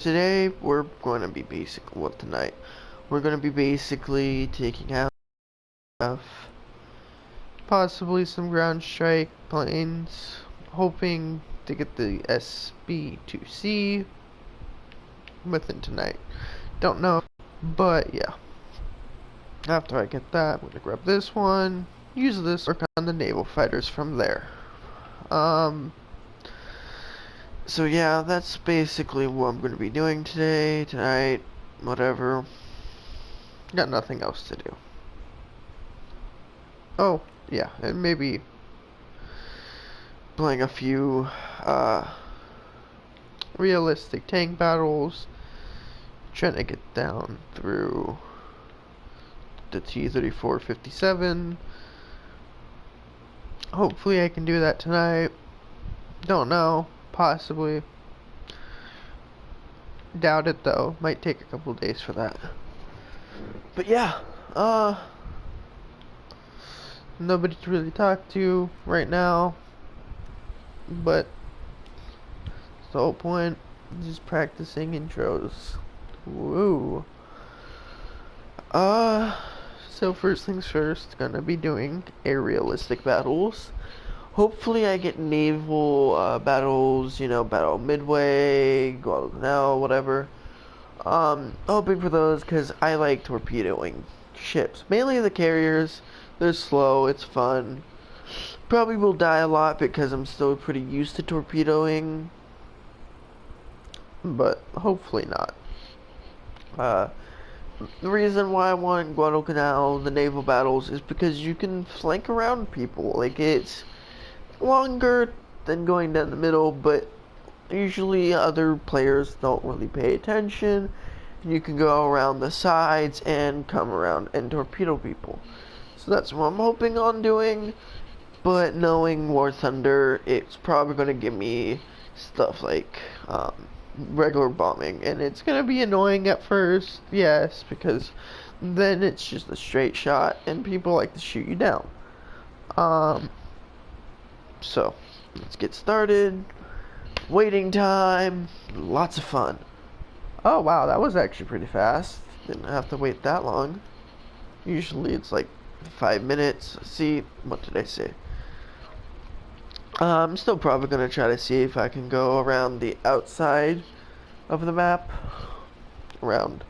Today we're going to be tonight we're going to be basically taking out possibly some ground strike planes, hoping to get the SB-2C within tonight. Don't know, but yeah. After I get that, I'm going to grab this one, use this, work on the naval fighters from there. So yeah, that's basically what I'm going to be doing tonight, whatever. Got nothing else to do. Oh, yeah, and maybe playing a few realistic tank battles, trying to get down through the T-34-57. Hopefully I can do that tonight. Don't know, possibly. Doubt it though, might take a couple days for that. But yeah, nobody to really talk to right now, but the whole point is just practicing intros. Woo. So first things first, gonna be doing aerialistic battles. Hopefully I get naval battles, Battle Midway, Guadalcanal, whatever. Hoping for those because I like torpedoing ships. Mainly the carriers. They're slow, it's fun. Probably will die a lot because I'm still pretty used to torpedoing. But hopefully not. The reason why I want Guadalcanal, the naval battles, is because you can flank around people. Like, it's longer than going down the middle, but usually other players don't really pay attention. You can go around the sides and come around and torpedo people. So that's what I'm hoping on doing. But knowing War Thunder, it's probably going to give me stuff like regular bombing, and it's going to be annoying at first, yes, because then it's just a straight shot and people like to shoot you down. So let's get started. Waiting time, lots of fun. Oh wow, that was actually pretty fast. Didn't have to wait that long. Usually it's like 5 minutes. See, what did I say? I'm still probably going to try to see if I can go around the outside of the map. Around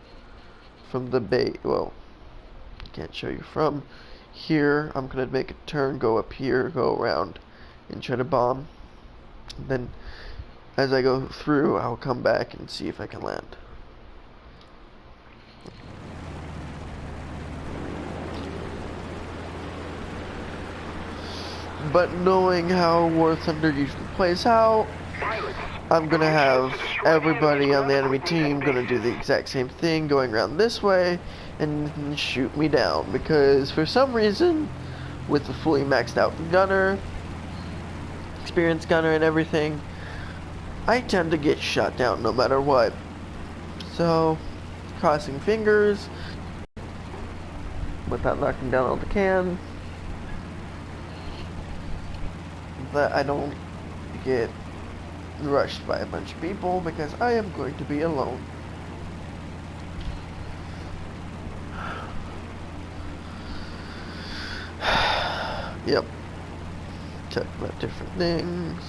from the bay. Well, can't show you from here. I'm going to make a turn, go up here, go around, and try to bomb. Then, as I go through, I'll come back and see if I can land. But knowing how War Thunder usually plays out, I'm gonna have everybody on the enemy team gonna do the exact same thing, going around this way and shoot me down, because for some reason, with the fully maxed out gunner, experienced gunner and everything, I tend to get shot down no matter what. So, crossing fingers without knocking down all the cans, that I don't get rushed by a bunch of people, because I am going to be alone. Yep. Talk about different things.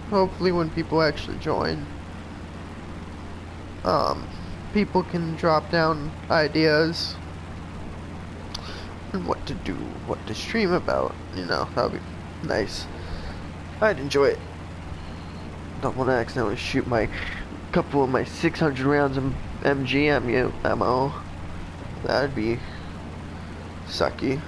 Hopefully when people actually join, people can drop down ideas and what to do, what to stream about, that would be nice. I'd enjoy it. Don't want to accidentally shoot my couple of my 600 rounds of MG ammo. That'd be sucky.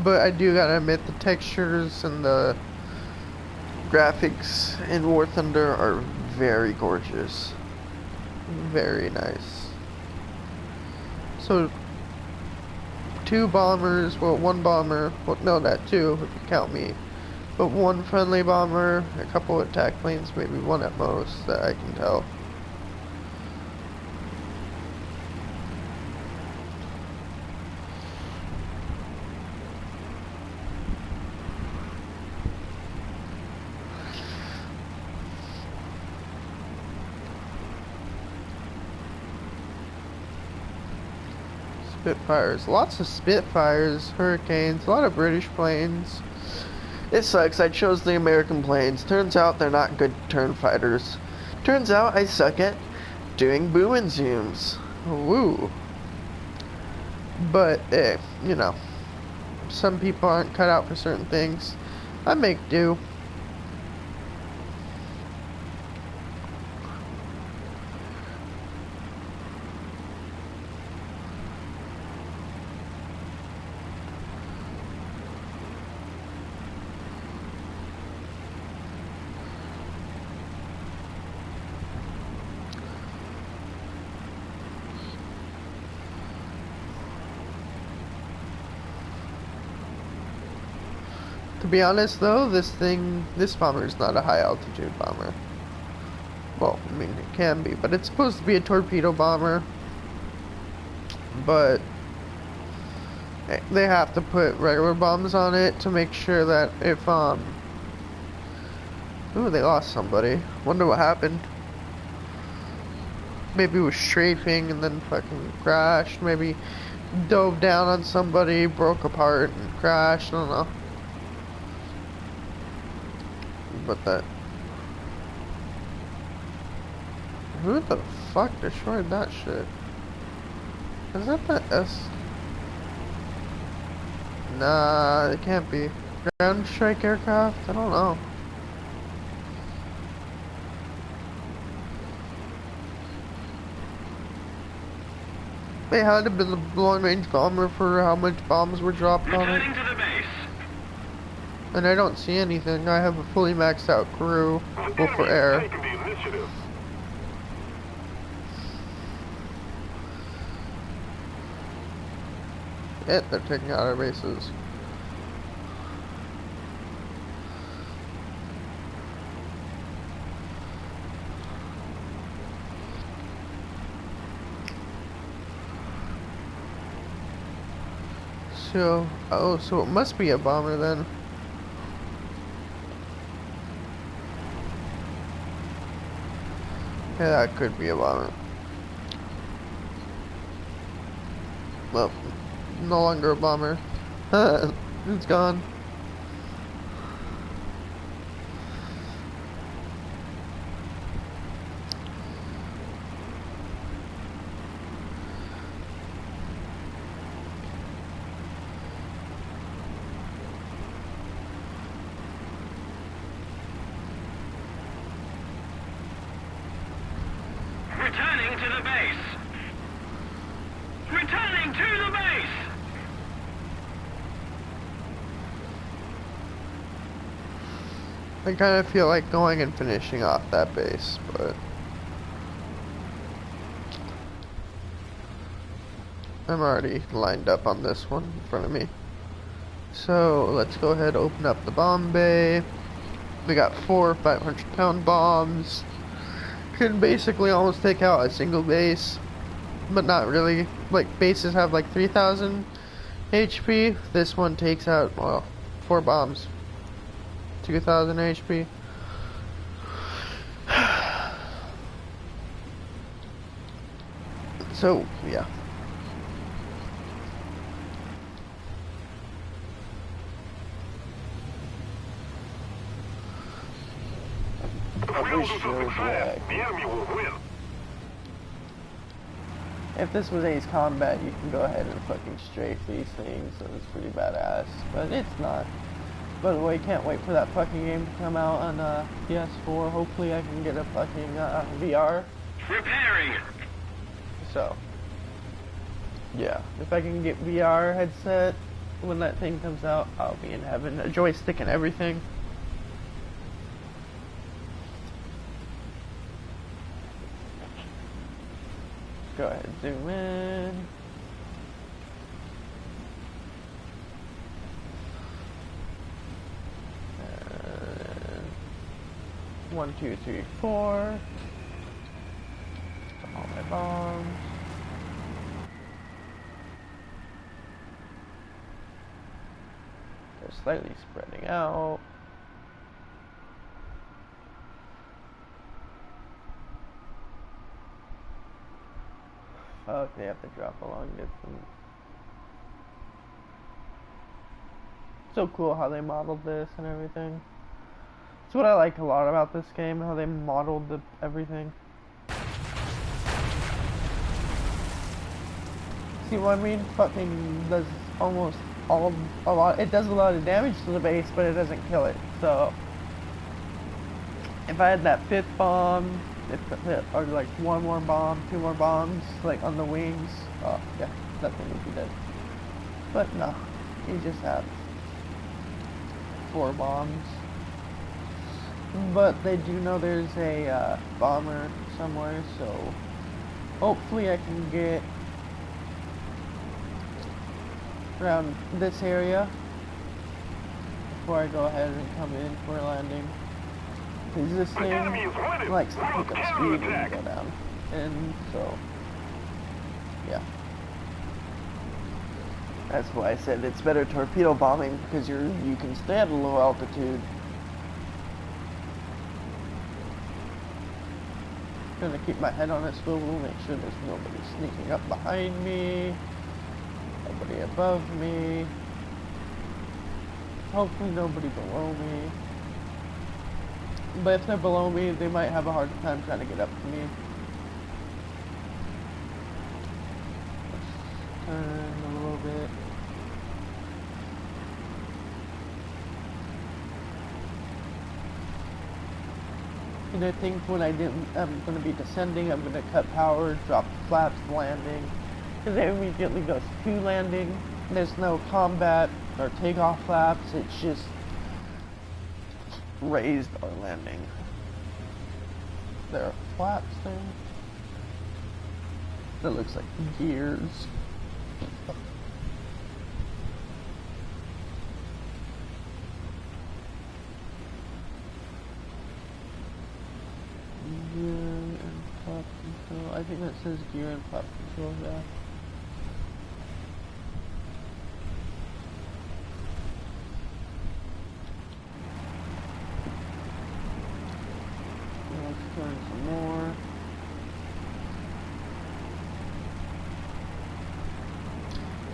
But I do gotta admit, the textures and the graphics in War Thunder are very gorgeous. Very nice. So, 2 bombers, well, 1 bomber, well, no, that 2, if you count me. But 1 friendly bomber, a couple attack planes, maybe 1 at most, that I can tell. Spitfires, lots of Spitfires, Hurricanes, a lot of British planes. It sucks, I chose the American planes. Turns out they're not good turn fighters. Turns out I suck at doing boom and zooms. Woo. But, you know, some people aren't cut out for certain things. I make do. To be honest though, this bomber is not a high altitude bomber. Well, I mean, it can be, but it's supposed to be a torpedo bomber. But they have to put regular bombs on it to make sure that if, ooh, they lost somebody. Wonder what happened. Maybe it was strafing and then fucking crashed. Maybe dove down on somebody, broke apart and crashed. I don't know. But that... Who the fuck destroyed that shit? Is that the S? Nah, it can't be. Ground strike aircraft? I don't know. They had to be the long range bomber for how much bombs were dropped on it. Returning to the base. And I don't see anything. I have a fully maxed out crew. Well, for air. They're taking out our bases. So, oh, so it must be a bomber then. Yeah, that could be a bomber. Well, no longer a bomber. It's gone. Returning to the base. Returning to the base. I kind of feel like going and finishing off that base, but I'm already lined up on this one in front of me. So let's go ahead and open up the bomb bay. We got 4 500-pound bombs. Can basically almost take out a single base, but not really. Like, bases have like 3,000 HP. This one takes out, well, 4 bombs, 2,000 HP. So, yeah. If this was Ace Combat, you can go ahead and fucking strafe these things, so it's pretty badass. But it's not. By the way, can't wait for that fucking game to come out on PS4. Hopefully I can get a fucking VR. Repairing. So, yeah. If I can get VR headset when that thing comes out, I'll be in heaven. A joystick and everything. Go ahead, zoom in. 1, 2, 3, 4. All my bombs. They're slightly spreading out. Fuck, they have to drop a long distance. So cool how they modeled this and everything. It's what I like a lot about this game, how they modeled everything. See what I mean? Fucking does almost a lot. It does a lot of damage to the base, but it doesn't kill it. So if I had that 5th bomb, or like 1 more bomb, 2 more bombs, like on the wings, oh yeah, that thing would be dead. But no, you just have 4 bombs. But they do know there's a bomber somewhere, so hopefully I can get around this area before I go ahead and come in for a landing. Because this thing likes to pick up speed and go down. And so, yeah. That's why I said it's better torpedo bombing, because you can stay at a low altitude. Gonna keep my head on a swivel, make sure there's nobody sneaking up behind me, nobody above me, hopefully nobody below me. But if they're below me, they might have a hard time trying to get up to me. Let's turn a little bit. And I think when I'm going to be descending, I'm going to cut power, drop the flaps, landing. Because it immediately goes to landing. There's no combat or takeoff flaps, it's just raised or landing. There are flaps there. That looks like gears. Gear and flap control. I think that says gear and flap control, yeah. Let's turn some more.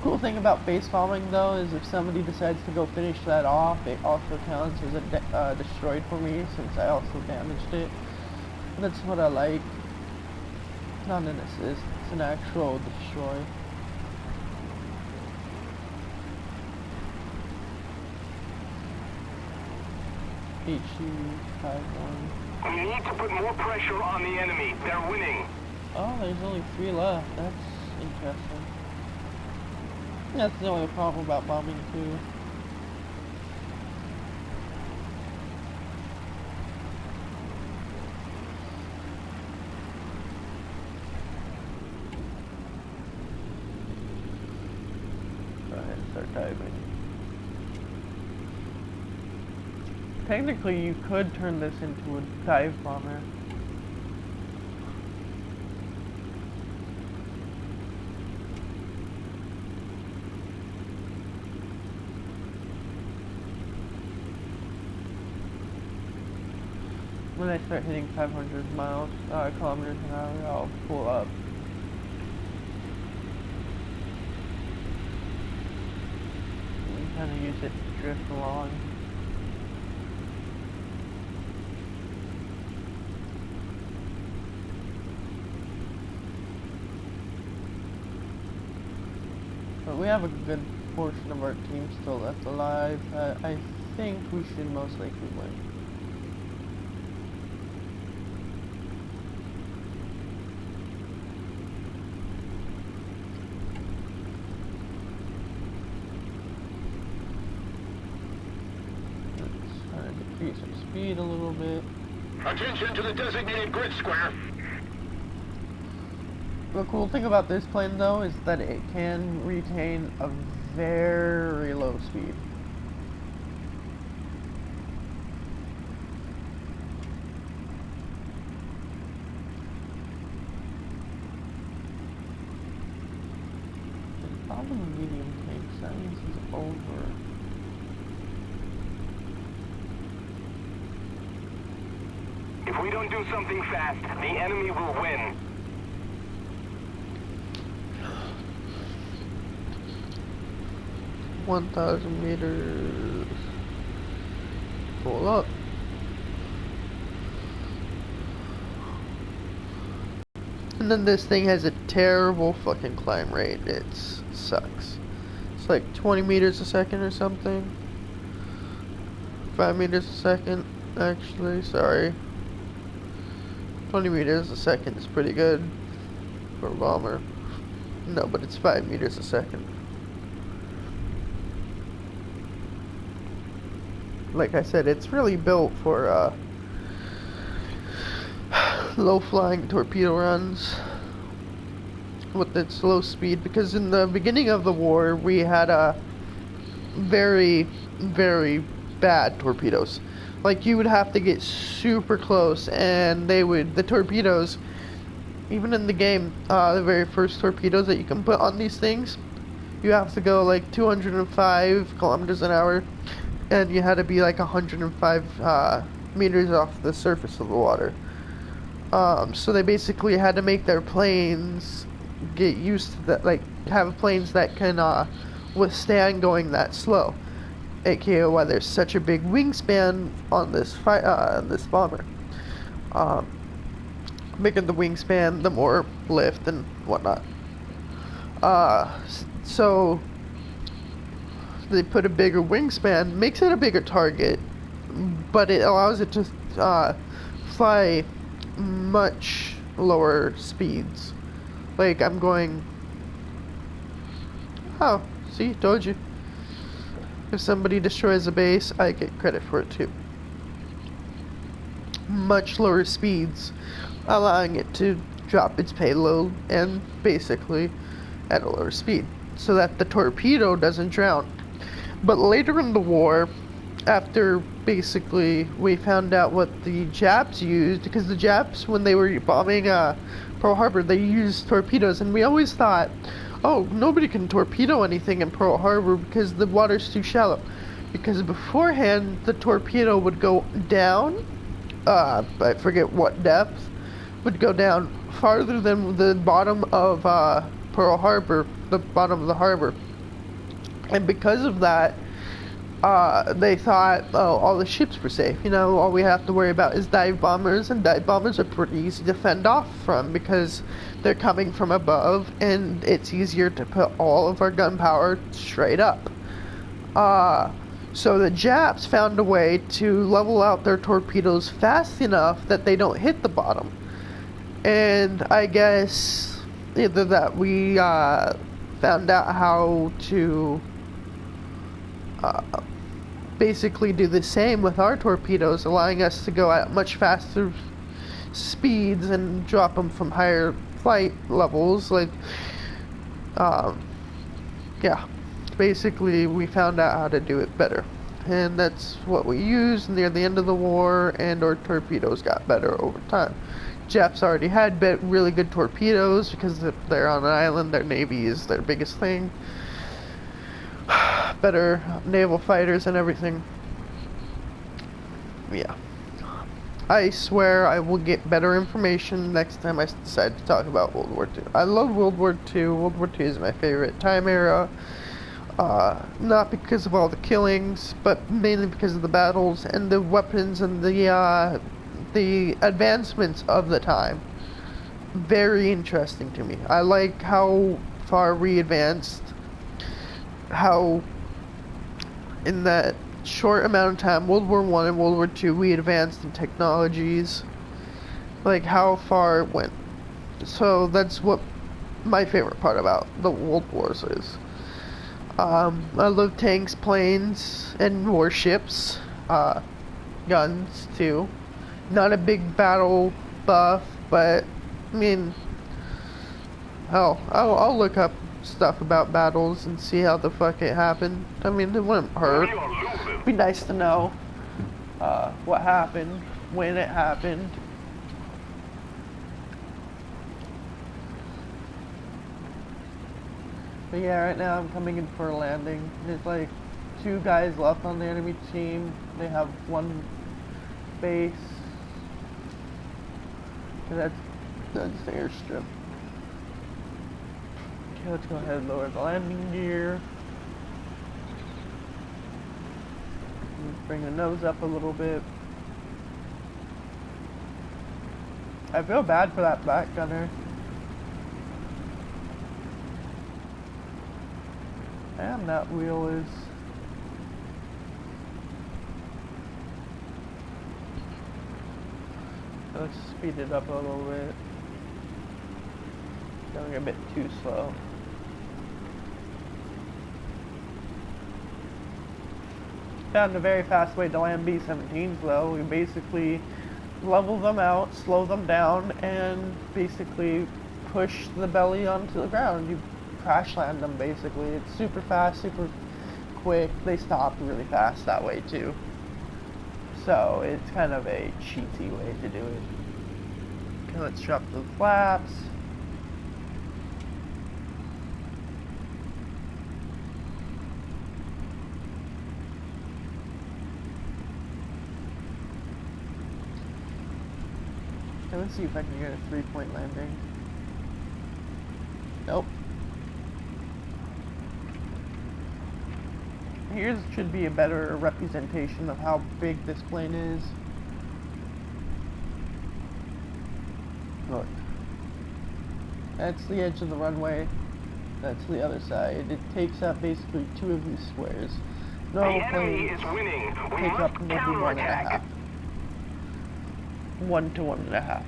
Cool thing about base bombing though is if somebody decides to go finish that off, it also counts as a destroyed for me since I also damaged it. That's what I like. Not an assist, it's an actual destroy. HU-51. We need to put more pressure on the enemy. They're winning. Oh, there's only 3 left. That's interesting. That's the only problem about bombing too. Go ahead and start diving. Technically, you could turn this into a dive bomber. When I start hitting 500 kilometers an hour, I'll pull up. And kind of use it to drift along. But we have a good portion of our team still left alive. I think we should most likely win. Increase our speed a little bit. Attention to the designated grid square. The cool thing about this plane though is that it can retain a very low speed. Top of the medium tanks, that means it's over. If we don't do something fast, the enemy will win. 1,000 meters. Pull up. And then this thing has a terrible fucking climb rate. It sucks. It's like 20 meters a second or something. 5 meters a second, actually, sorry. 20 meters a second is pretty good for a bomber. No, but it's 5 meters a second. Like I said, it's really built for low flying torpedo runs with its low speed, because in the beginning of the war we had very, very bad torpedoes. Like, you would have to get super close and the torpedoes, even in the game, the very first torpedoes that you can put on these things, you have to go like 205 kilometers an hour, and you had to be like 105 meters off the surface of the water. So they basically had to make their planes get used to that, like have planes that can withstand going that slow. AKA why there's such a big wingspan on this this bomber. Bigger the wingspan, the more lift and whatnot. So they put a bigger wingspan, makes it a bigger target, but it allows it to fly much lower speeds. Like, I'm going... Oh, see, told you. If somebody destroys a base, I get credit for it too. Much lower speeds, allowing it to drop its payload and basically at a lower speed, so that the torpedo doesn't drown. But later in the war, after basically we found out what the Japs used, because the Japs, when they were bombing Pearl Harbor, they used torpedoes, and we always thought, oh, nobody can torpedo anything in Pearl Harbor because the water's too shallow. Because beforehand, the torpedo would go down, I forget what depth, would go down farther than the bottom of Pearl Harbor, the bottom of the harbor. And because of that, they thought, oh, all the ships were safe. You know, all we have to worry about is dive bombers, and dive bombers are pretty easy to fend off from because they're coming from above, and it's easier to put all of our gun power straight up. So the Japs found a way to level out their torpedoes fast enough that they don't hit the bottom. And I guess either that we found out how to basically do the same with our torpedoes, allowing us to go at much faster speeds and drop them from higher flight levels. Like, yeah, basically we found out how to do it better, and that's what we used near the end of the war, and our torpedoes got better over time. Japs already had really good torpedoes because if they're on an island, their navy is their biggest thing. Better naval fighters and everything. Yeah. I swear I will get better information next time I decide to talk about World War II. I love World War II. World War II is my favorite time era. Not because of all the killings, but mainly because of the battles and the weapons and the advancements of the time. Very interesting to me. I like how far we advanced, how in that short amount of time, World War I and World War II, we advanced in technologies, like how far it went. So that's what my favorite part about the World Wars is. I love tanks, planes, and warships, guns too. Not a big battle buff, but I mean, hell, I'll look up stuff about battles and see how the fuck it happened. I mean, it wouldn't hurt. It'd be nice to know what happened, when it happened. But yeah, right now I'm coming in for a landing. There's like 2 guys left on the enemy team. They have 1 base. And that's the airstrip. Okay, let's go ahead and lower the landing gear. Bring the nose up a little bit. I feel bad for that back gunner. And that wheel is... Let's speed it up a little bit. Going a bit too slow. Found a very fast way to land B-17s though. We basically level them out, slow them down, and basically push the belly onto the ground. You crash land them basically. It's super fast, super quick. They stop really fast that way too. So it's kind of a cheaty way to do it. Okay, let's drop the flaps. Okay, let's see if I can get a 3-point landing. Nope. Here should be a better representation of how big this plane is. Look. That's the edge of the runway. That's the other side. It takes up basically 2 of these squares. Normal planes take up maybe 1.5. 1 to 1.5.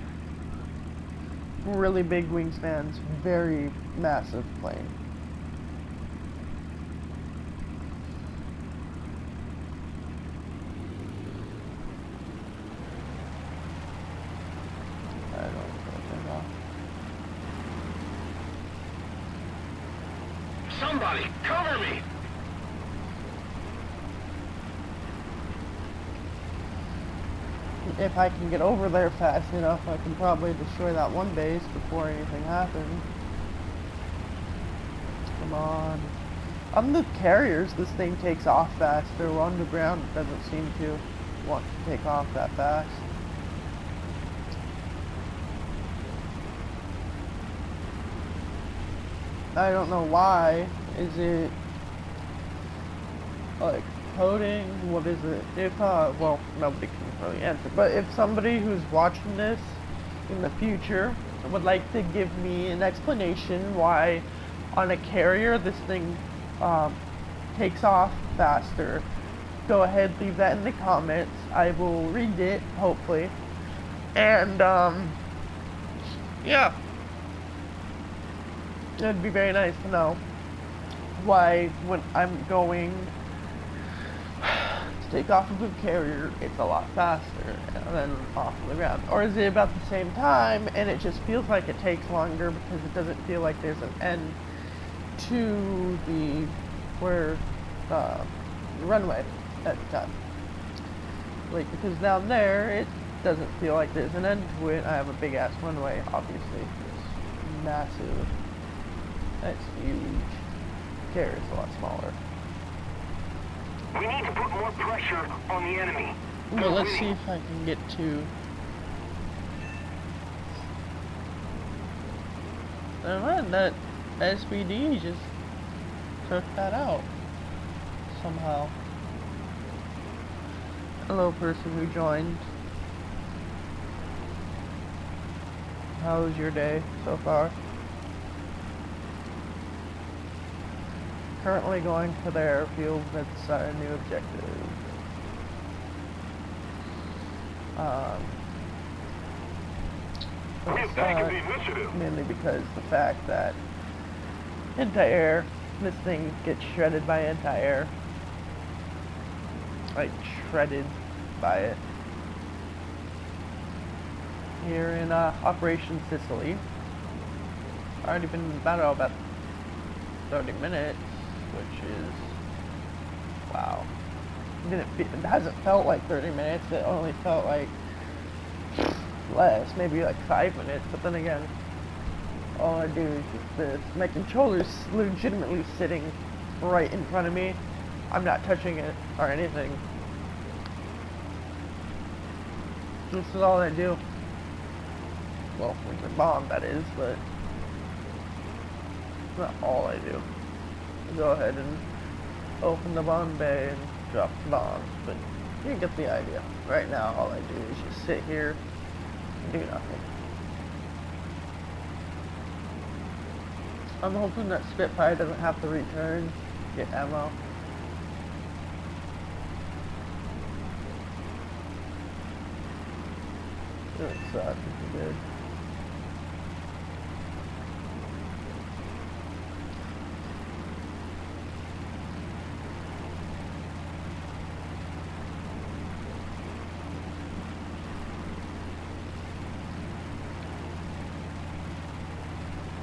Really big wingspans, very massive plane. I don't know. Somebody, cover me! If I can get over there fast enough, I can probably destroy that 1 base before anything happens. Come on. On the carriers, this thing takes off faster. On the ground, it doesn't seem to want to take off that fast. I don't know why. Is it like coding? What is it? If well, nobody can really answer, but if somebody who's watching this in the future would like to give me an explanation why on a carrier this thing takes off faster, go ahead, leave that in the comments. I will read it, hopefully. And yeah, it'd be very nice to know why when I'm going take off of a carrier, it's a lot faster than off of the ground. Or is it about the same time and it just feels like it takes longer because it doesn't feel like there's an end to the runway at the time. Like, because down there it doesn't feel like there's an end to it. I have a big ass runway, obviously. It's massive. That's huge. Carrier's a lot smaller. We need to put more pressure on the enemy. Well, let's see if I can get to... Never mind, that SBD just took that out somehow. Hello, person who joined. How was your day so far? Currently going to the airfield. That's our new objective. Mainly because the fact that anti-air, this thing gets shredded by anti-air. Like, shredded by it. Here in Operation Sicily. Already been in battle about 30 minutes. Which is, wow. It hasn't felt like 30 minutes, it only felt like less, maybe like 5 minutes, but then again, all I do is just this. My controller's legitimately sitting right in front of me. I'm not touching it or anything. This is all I do. Well, with the bomb, that is, but it's not all I do. I go ahead and open the bomb bay and drop the bombs, but you get the idea. Right now, all I do is just sit here and do nothing. I'm hoping that Spitfire doesn't have to return, get ammo. It would suck if it did.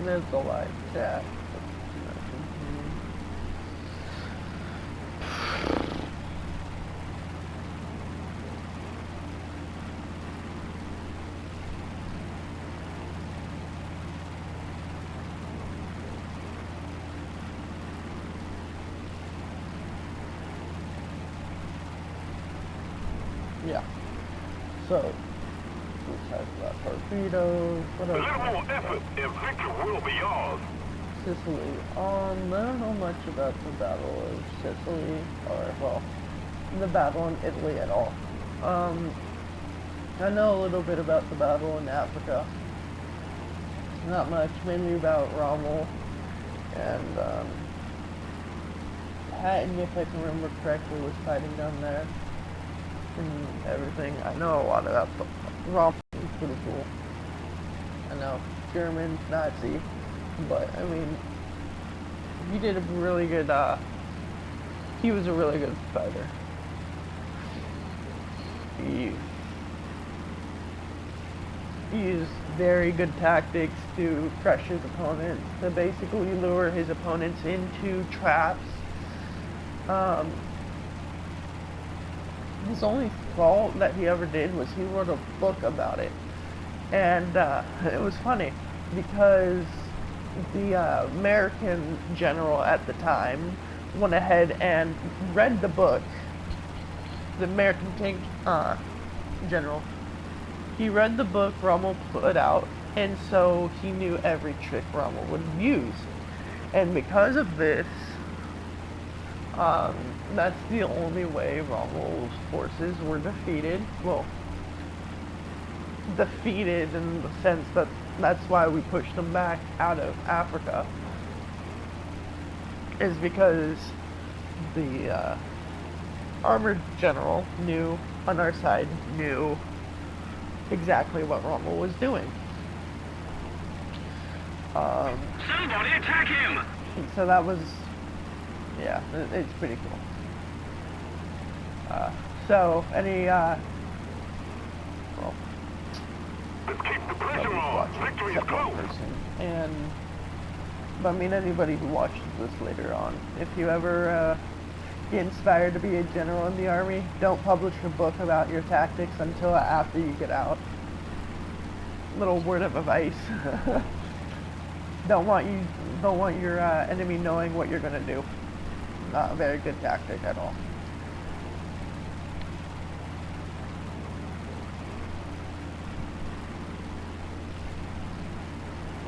There's the live chat. Yeah. So, we talked about torpedoes. What A else? little more effort, and victory will be yours. Sicily. I don't know much about the Battle of Sicily, or, well, the battle in Italy at all. I know a little bit about the battle in Africa. Not much, mainly about Rommel and, Patton, if I can remember correctly, was fighting down there and everything. I know a lot about the Rommel. It's pretty cool. I know, German, Nazi, but I mean, he did a really good, he was a really good fighter. He used very good tactics to crush his opponents, to basically lure his opponents into traps. His only fault that he ever did was he wrote a book about it. And it was funny because the American general at the time went ahead and read the book. The American tank general. He read the book Rommel put out, and so he knew every trick Rommel would use. And because of this, that's the only way Rommel's forces were defeated. Well, defeated in the sense that that's why we pushed them back out of Africa, is because the armored general knew, on our side, knew exactly what Rommel was doing. Somebody attack him! So that was, yeah, it's pretty cool. So, any, well, Let's keep the pressure nobody's on. watching Victory is except one close. person, and, but I mean, anybody who watches this later on, if you ever, get inspired to be a general in the army, don't publish a book about your tactics until after you get out. Little word of advice. Don't want your enemy knowing what you're gonna do. Not a very good tactic at all.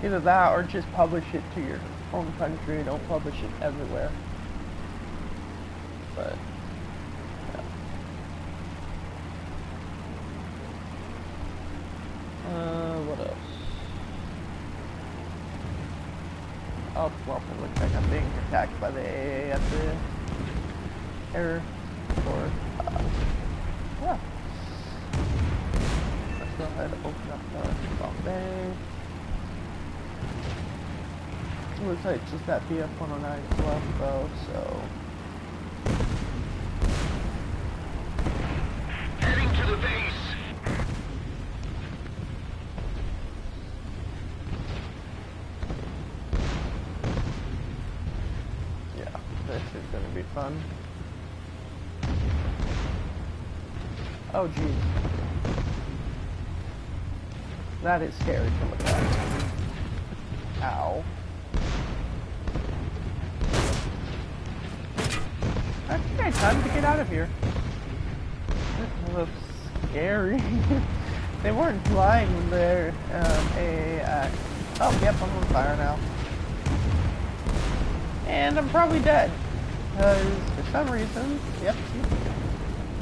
Either that or just publish it to your own country. Don't publish it everywhere. But yeah. What else? Oh, well, it looks like I'm being attacked by the AA at the airport. Yeah. Let's go ahead and open up the bomb bay. Looks like just that BF-109 is left though, so. Heading to the base. Yeah, this is gonna be fun. Oh geez. That is scary to look at. Ow. I think I had time to get out of here. This looks scary. They weren't flying when they're oh, yep, I'm on fire now. And I'm probably dead. Because for some reason, yep, see,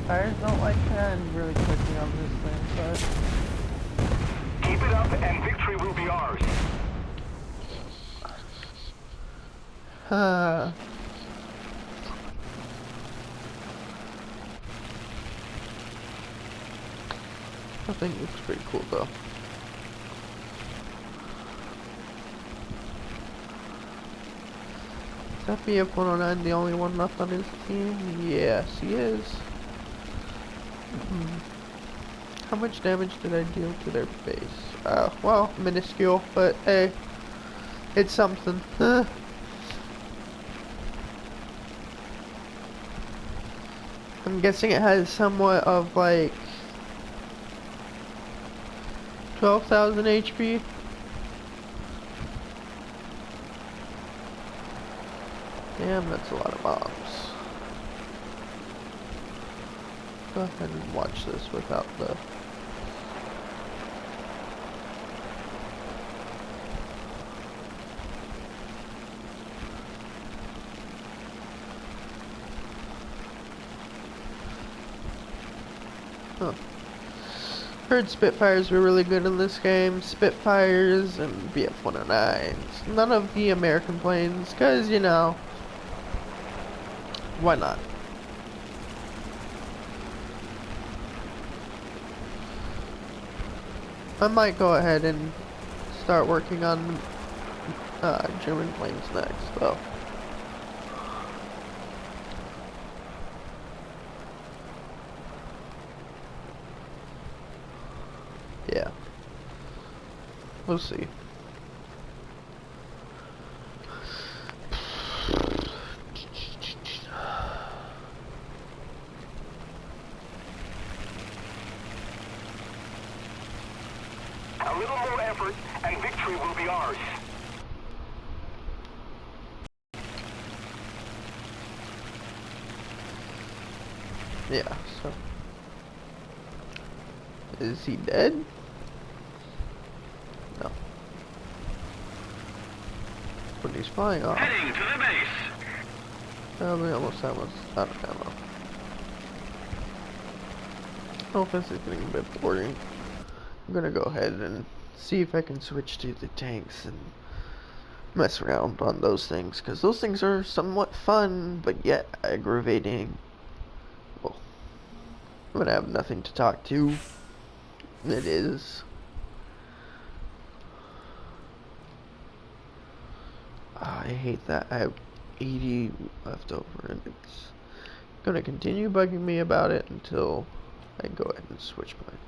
tires don't like to end really quickly on this thing, but Keep it up and victory will be ours. I think it looks pretty cool though. Is that BF-109 the only one left on his team? Yes, he is. How much damage did I deal to their base? Well, minuscule, but hey, it's something. I'm guessing it has somewhat of like 12,000 HP. Damn, that's a lot of bombs. Go ahead and watch this without the... Huh. Heard Spitfires were really good in this game. Spitfires and BF-109s. None of the American planes, because, you know, why not? I might go ahead and start working on German planes next, though. Yeah. We'll see. A little more effort and victory will be ours. Yeah, so... Is he dead? No. But he's flying off. Heading to the base. Oh, we almost out of ammo. Oh, this is getting a bit boring. I'm gonna go ahead and see if I can switch to the tanks and mess around on those things, because those things are somewhat fun, but yet aggravating. Well, when I have nothing to talk to, it is. I hate that. I have 80 left over, and it's gonna continue bugging me about it until I go ahead and switch mine.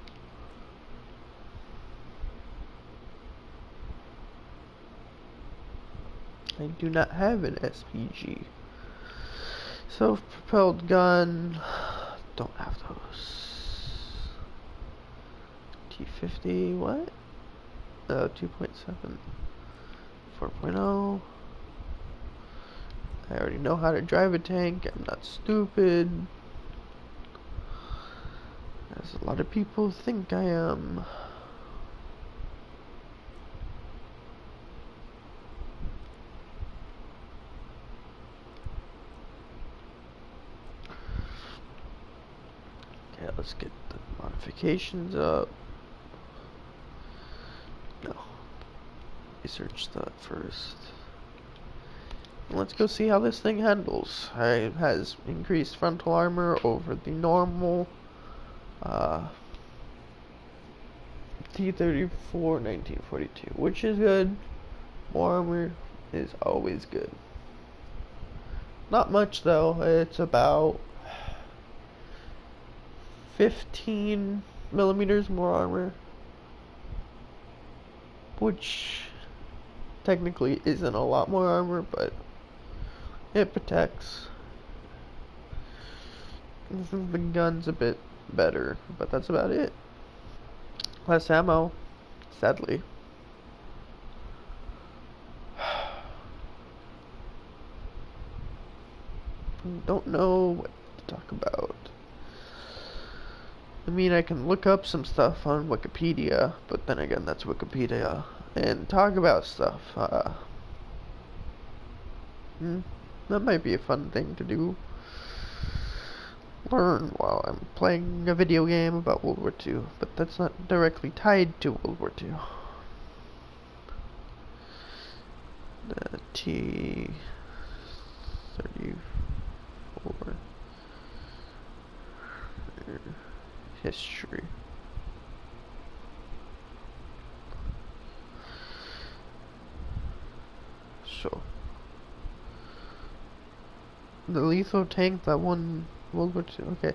I do not have an SPG. Self-propelled gun. Don't have those. T50, what? 2.7. 4.0. I already know how to drive a tank. I'm not stupid, as a lot of people think I am. Okay, let's get the modifications up. No. Research that first. Let's go see how this thing handles. It has increased frontal armor over the normal T-34 1942, which is good. More armor is always good. Not much though. It's about 15 millimeters more armor, which technically isn't a lot more armor, but it protects. The gun's a bit better, but that's about it. Less ammo, sadly. don't know what to talk about. I mean, I can look up some stuff on Wikipedia, but then again, that's Wikipedia, and talk about stuff. That might be a fun thing to do. Learn while I'm playing a video game about World War II, but that's not directly tied to World War II. The T-34 history. So, the lethal tank that won World War II. Okay,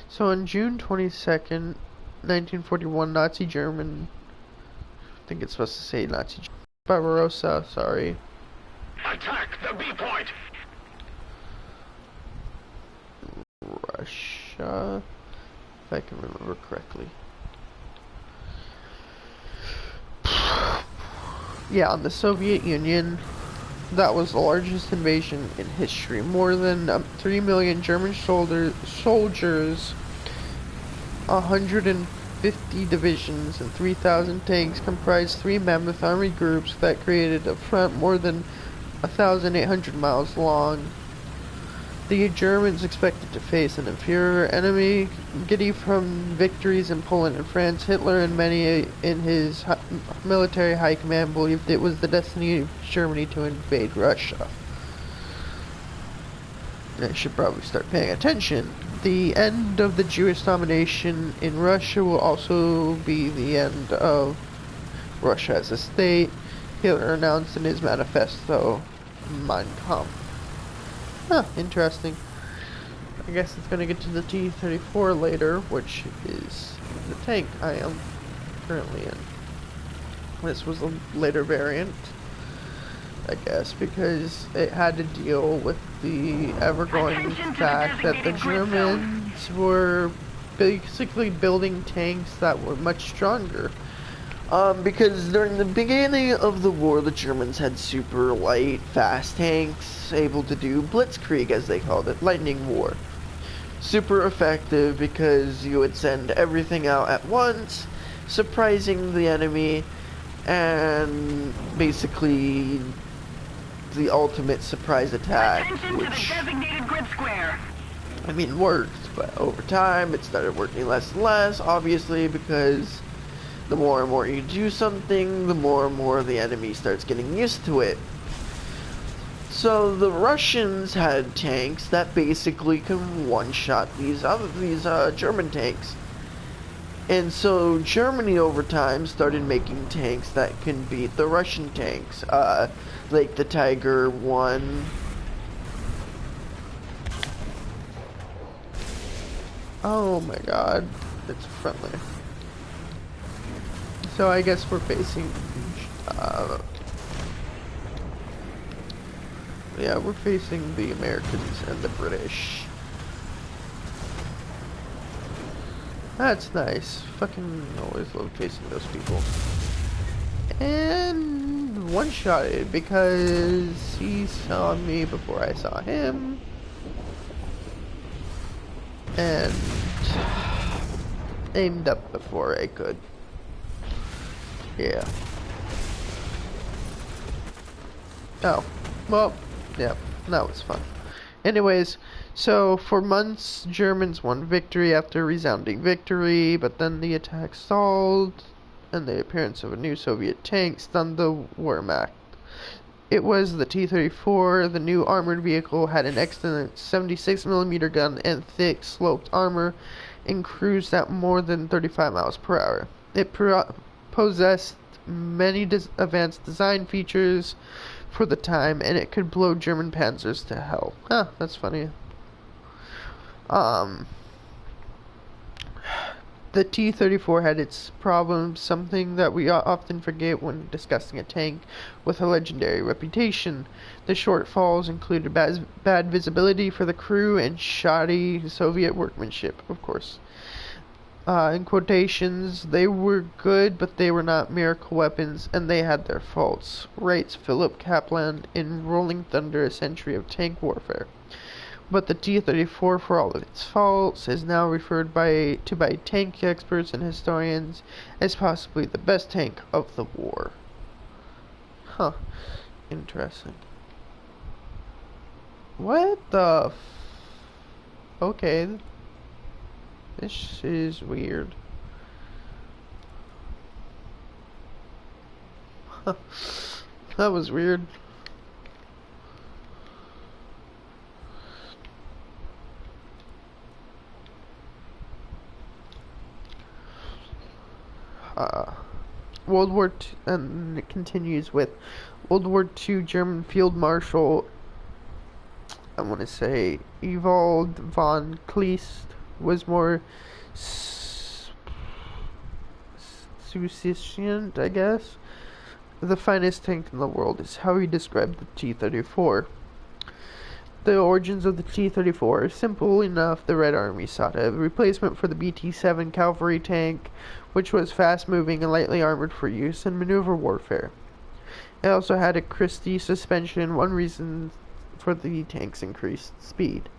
so on June 22nd, 1941, Nazi German. I think it's supposed to say Nazi Barbarossa. Sorry. Attack the B point. Russia, if I can remember correctly. Yeah, on the Soviet Union, that was the largest invasion in history. More than 3 million German soldiers, 150 divisions, and 3,000 tanks comprised 3 mammoth army groups that created a front more than 1,800 miles long. The Germans expected to face an inferior enemy. Giddy from victories in Poland and France, Hitler and many in his military high command believed it was the destiny of Germany to invade Russia. I should probably start paying attention. The end of the Jewish domination in Russia will also be the end of Russia as a state, Hitler announced in his manifesto, Mein Kampf. Huh, interesting. I guess it's gonna get to the T-34 later, which is the tank I am currently in. This was a later variant, I guess, because it had to deal with the ever-growing fact that the Germans were basically building tanks that were much stronger. Because during the beginning of the war, the Germans had super light, fast tanks, able to do blitzkrieg, as they called it, lightning war. Super effective because you would send everything out at once, surprising the enemy, and basically the ultimate surprise attack, which, I mean, worked, but over time it started working less and less, obviously, because the more and more you do something, the more and more the enemy starts getting used to it. So the Russians had tanks that basically can one-shot these German tanks. And so Germany over time started making tanks that can beat the Russian tanks, like the Tiger 1. Oh my god, it's friendly. So I guess we're facing, yeah, we're facing the Americans and the British. That's nice. Fucking always love facing those people. And one-shotted because he saw me before I saw him. And aimed up before I could. Yeah. Oh. Well, yeah. That was fun. Anyways, so for months, Germans won victory after resounding victory, but then the attack stalled, and the appearance of a new Soviet tank stunned the Wehrmacht. It was the T-34. The new armored vehicle had an excellent 76mm gun and thick, sloped armor, and cruised at more than 35 miles per hour. It possessed many advanced design features for the time, and it could blow German panzers to hell. Huh, that's funny. The T-34 had its problems, something that we often forget when discussing a tank with a legendary reputation. The shortfalls included bad visibility for the crew and shoddy Soviet workmanship, of course. In quotations, they were good, but they were not miracle weapons, and they had their faults, writes Philip Kaplan in Rolling Thunder, A Century of Tank Warfare. But the T-34, for all of its faults, is now referred to by tank experts and historians as possibly the best tank of the war. Huh. Interesting. What the Okay. This is weird. That was weird. World War II, and it continues with World War II German Field Marshal, I want to say, Ewald von Kleist was more succinct, I guess. The finest tank in the world is how he described the T-34. The origins of the T-34 are simple enough. The Red Army sought a replacement for the BT-7 cavalry tank, which was fast-moving and lightly armored for use in maneuver warfare. It also had a Christie suspension, one reason for the tank's increased speed.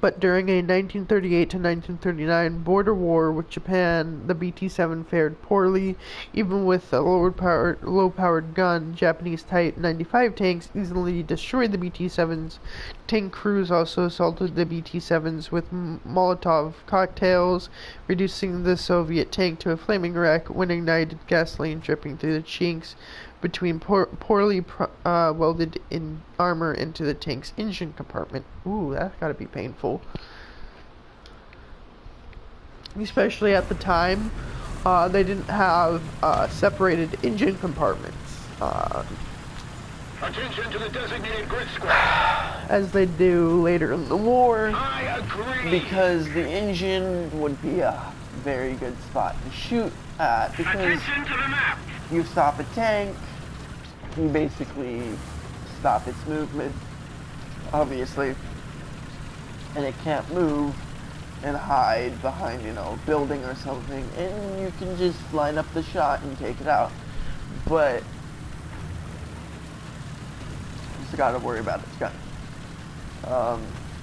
But during a 1938 to 1939 border war with Japan, the BT-7 fared poorly. Even with a low-powered gun, Japanese Type 95 tanks easily destroyed the BT-7s. Tank crews also assaulted the BT-7s with Molotov cocktails, reducing the Soviet tank to a flaming wreck when ignited gasoline dripping through the chinks between poorly welded in armor into the tank's engine compartment. Ooh, that's gotta be painful. Especially at the time, they didn't have separated engine compartments. Attention to the designated grid squad. As they do later in the war. I agree. Because the engine would be a very good spot to shoot at. Because attention to the map. You stop a tank, you basically stop its movement, obviously, and it can't move and hide behind, building or something, and you can just line up the shot and take it out. But you just gotta worry about its gun.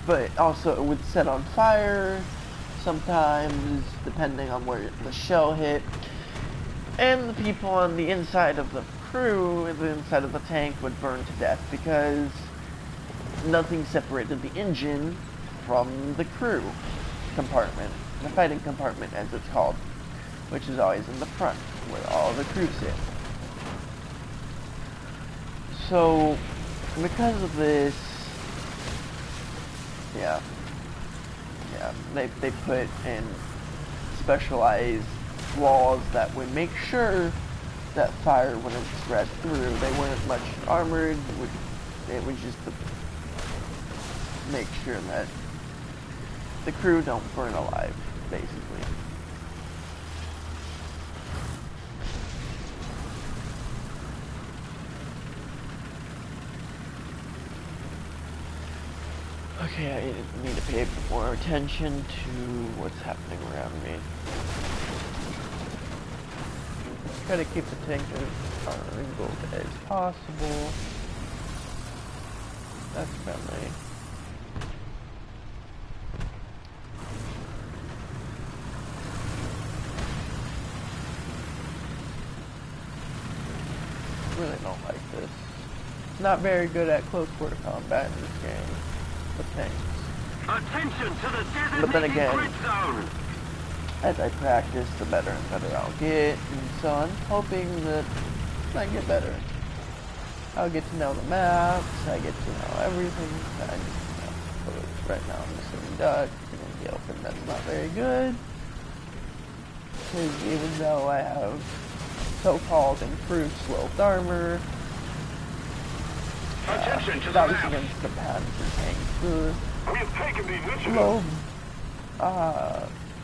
But also it would set on fire sometimes, depending on where the shell hit. And the people on the inside of the crew, the inside of the tank, would burn to death because nothing separated the engine from the crew compartment, the fighting compartment as it's called, which is always in the front where all the crew sit. So, because of this, they put in specialized walls that would make sure that fire wouldn't spread through. They weren't much armored. It was just to make sure that the crew don't burn alive, basically. Okay, I need to pay more attention to what's happening around me. Try to keep the tank as angled as possible. That's friendly. Really don't like this. Not very good at close quarter combat in this game. The tanks. Attention to the designated But then again, grid zone. as I practice, the better and better I'll get, and so I'm hoping that I get better. I'll get to know the maps, I get to know everything. Right now I'm missing duck in the open. That's not very good, because even though I have so-called improved sloped armor, Attention to the that was map. against the Patterson tanks. We have taken the initiative. Low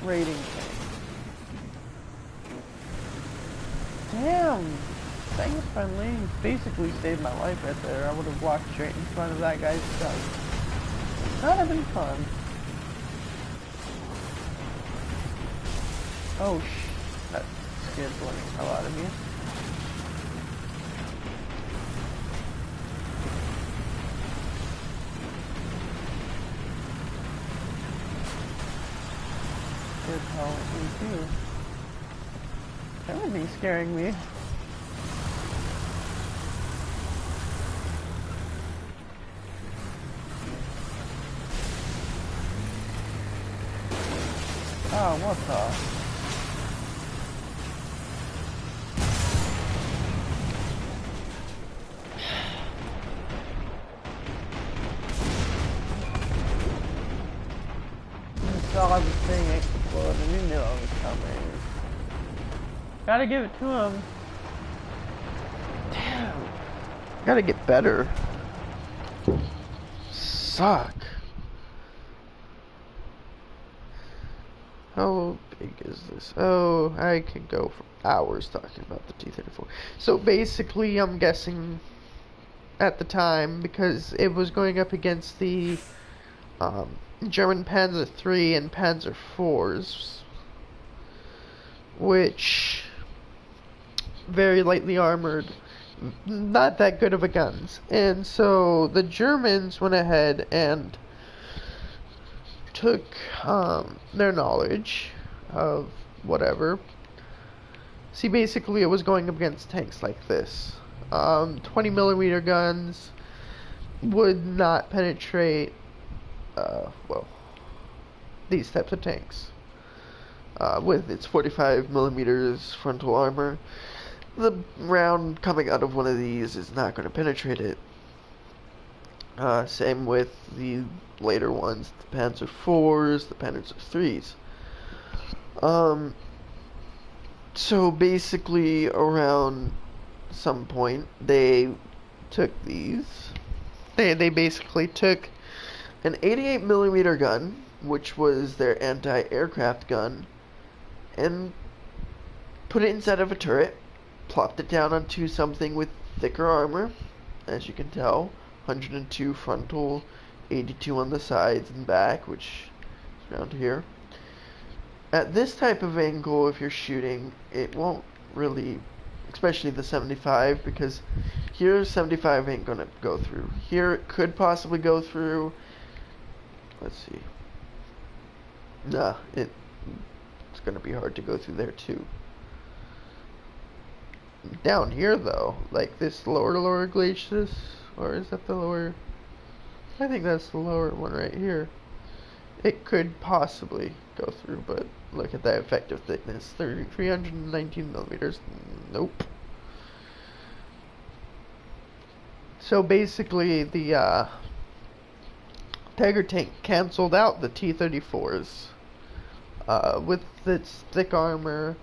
rating tank. Damn! Thanks, friendly. You basically saved my life right there. I would have walked straight in front of that guy's gun. That would have been fun. Oh, that scared the hell out of me. Oh, me too. That would be scaring me. Oh, what the? I saw the thing explode and you knew I was coming. Gotta give it to him. Damn. Gotta get better. Suck. How big is this? Oh, I could go for hours talking about the T-34. So basically, I'm guessing at the time, because it was going up against the German Panzer III and Panzer IVs, which very lightly armored, not that good of a guns. And so the Germans went ahead and took their knowledge of whatever. See, basically it was going up against tanks like this. 20 millimeter guns would not penetrate, well, these types of tanks. With its 45 millimeters frontal armor, the round coming out of one of these is not going to penetrate it. Same with the later ones, the Panzer IVs, the Panzer IIIs. So basically, around some point, they took these. They basically took an 88 millimeter gun, which was their anti-aircraft gun, and put it inside of a turret, plopped it down onto something with thicker armor, as you can tell, 102 frontal, 82 on the sides and back, which is around here. At this type of angle, if you're shooting, it won't really, especially the 75, because here 75 ain't gonna go through. Here it could possibly go through. Let's see. Nah, it's gonna be hard to go through there too. Down here though, like this lower glacis, or is that the lower? I think that's the lower one right here. It could possibly go through, but look at that effective thickness, 319 millimeters. Nope. So basically, the Tiger tank canceled out the T-34s with its thick armor,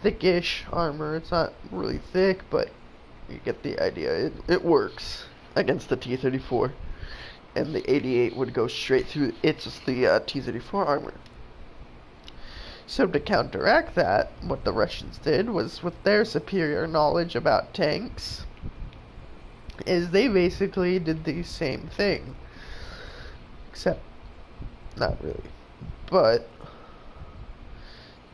thickish armor. It's not really thick, but you get the idea. It works against the T-34, and the 88 would go straight through the T-34 armor. So to counteract that, what the Russians did was, with their superior knowledge about tanks, is they basically did the same thing. Except, not really. But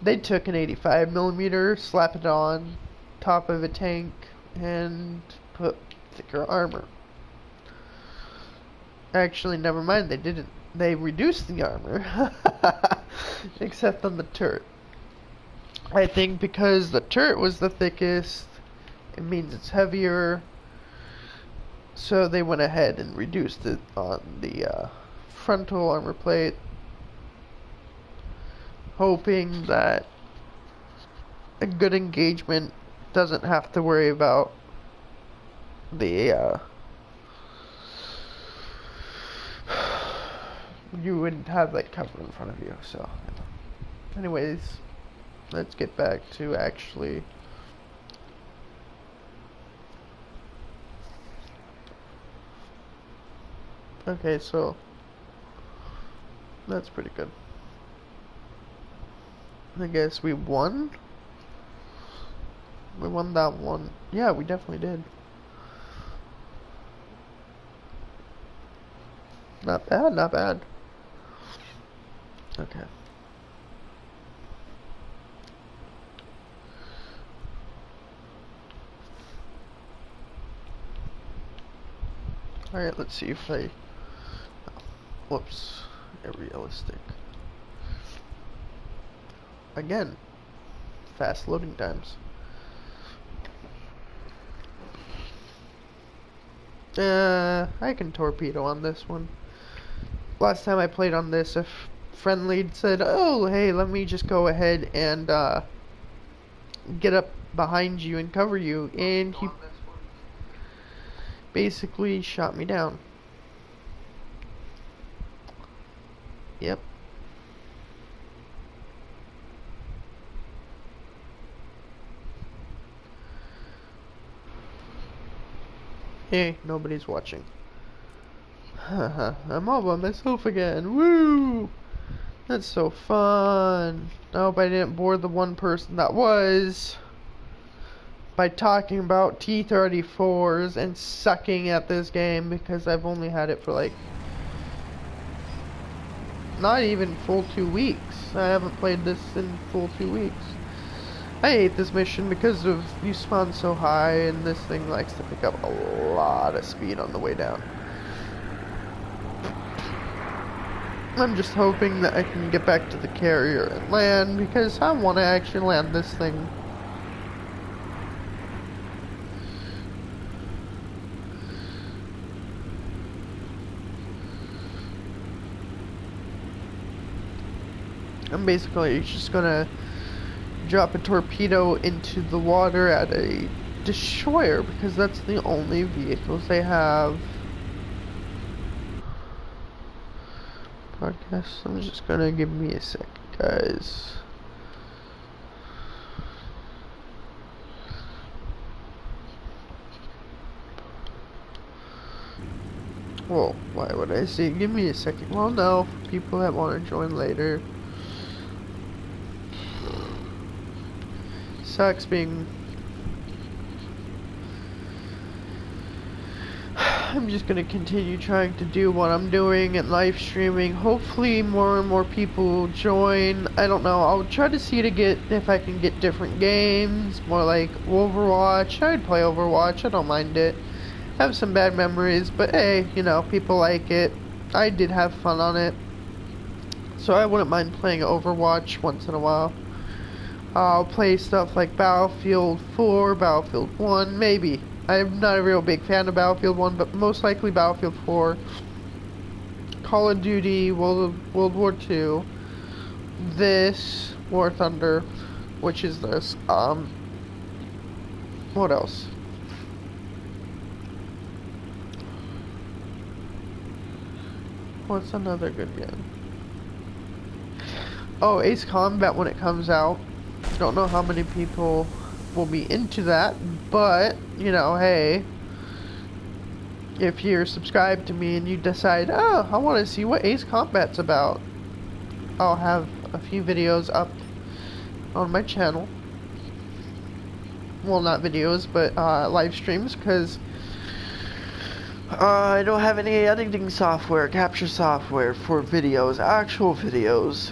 they took an 85 millimeter, slapped it on top of a tank, and put thicker armor. Actually, never mind, they didn't. They reduced the armor, except on the turret. I think because the turret was the thickest, it means it's heavier, so they went ahead and reduced it on the frontal armor plate, hoping that a good engagement doesn't have to worry about the you wouldn't have like cover in front of you. So anyways, let's get back to actually okay, so that's pretty good. I guess we won. We won that one. Yeah, we definitely did. Not bad, not bad. Okay. Alright, let's see if I... Whoops. Realistic. again, fast loading times. I can torpedo on this one. Last time I played on this, a friendly said, "Oh, hey, let me just go ahead and get up behind you and cover you," and he basically shot me down. Yep. Hey, nobody's watching. Haha, I'm all by myself again. Woo! That's so fun. I hope I didn't bore the one person that was by talking about T-34s and sucking at this game, because I've only had it for like not even full 2 weeks. I haven't played this in full 2 weeks. I hate this mission because of you spawn so high and this thing likes to pick up a lot of speed on the way down. I'm just hoping that I can get back to the carrier and land, because I want to actually land this thing. I'm basically just gonna drop a torpedo into the water at a destroyer, because that's the only vehicles they have. Podcast, I'm just gonna give me a sec, guys. Well, why would I say give me a second? Well, no, for people that want to join later. Sucks being... I'm just gonna continue trying to do what I'm doing and live streaming. Hopefully more and more people join. I don't know, I'll try to see to get if I can get different games, more like Overwatch. I'd play Overwatch, I don't mind it. Have some bad memories, but hey, you know, people like it. I did have fun on it, so I wouldn't mind playing Overwatch once in a while. I'll play stuff like Battlefield 4, Battlefield 1, maybe. I'm not a real big fan of Battlefield 1, but most likely Battlefield 4. Call of Duty, World War 2. This, War Thunder, which is this. What else? What's another good game? Oh, Ace Combat when it comes out. Don't know how many people will be into that, but, you know, hey, if you're subscribed to me and you decide, oh, I want to see what Ace Combat's about, I'll have a few videos up on my channel. Well, not videos, but live streams, because I don't have any editing software, capture software for videos, actual videos.